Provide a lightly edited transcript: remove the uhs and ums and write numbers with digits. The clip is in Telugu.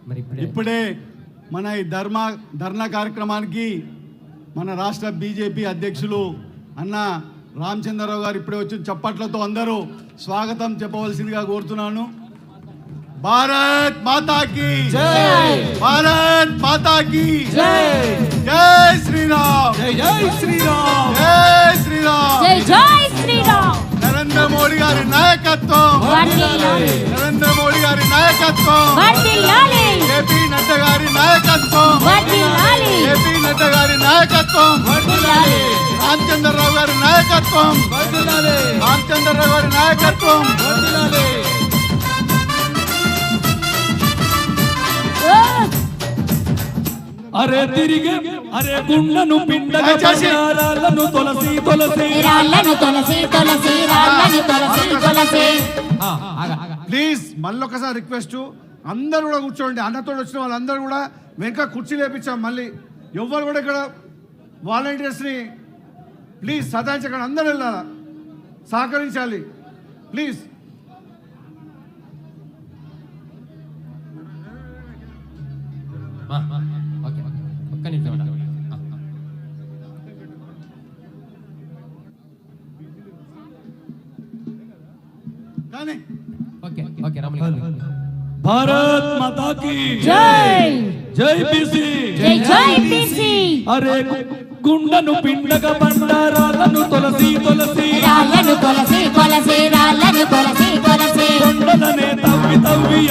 మరి ఇప్పుడే మన ఈ ధర్నా కార్యక్రమానికి మన రాష్ట్ర బీజేపీ అధ్యక్షులు అన్న రామచంద్రరావు గారు ఇప్పుడే వచ్చి చప్పట్లతో అందరూ స్వాగతం చెప్పవలసిందిగా కోరుతున్నాను. భారత్ మాతా కీ జై, భారత్ మాతా కీ జై, జై శ్రీరామ్, జై శ్రీరామ్, జై శ్రీరామ్, జై శ్రీరామ్. నరేంద్ర మోడీ గారి నాయకత్వం, నరేంద్ర మోడీ గారి నాయకత్వం, ఏపీ నడ్డా గారి నాయకత్వం, ఏపీ నడ్డా గారి నాయకత్వం, రామచంద్రరావు గారి నాయకత్వం, రామచంద్రరావు గారి నాయకత్వం. అరే తిరిగే అరే గుండను పిండగా రాళ్ళను తొలసి తొలసి రాళ్ళను తొలసి తొలసి రాళ్ళను తొలసి తొలసి. ప్లీజ్ మళ్ళొకసారి రిక్వెస్ట్, అందరూ కూడా కూర్చోండి. అన్నతో వచ్చిన వాళ్ళందరూ కూడా వెనక కుర్చీ లేపించాం. మళ్ళీ ఎవ్వరు కూడా ఇక్కడ వాలంటీర్స్ని ప్లీజ్ సదాయించకండి. అందరూ వెళ్ళాలా, సహకరించాలి ప్లీజ్. ఒక్క నిమిషం కానీ ఓకే రాములు గారు. భారత్ మాతా కీ జై, జై బీసీ, జై జై బీసీ. అరే గుండను పిండగా బండారాలను తొలసి తొలసి రాళ్ళను తొలసి తొలసి రాళ్ళను తొలసి తొలసి. కొండలనే తవ్వి తవ్వి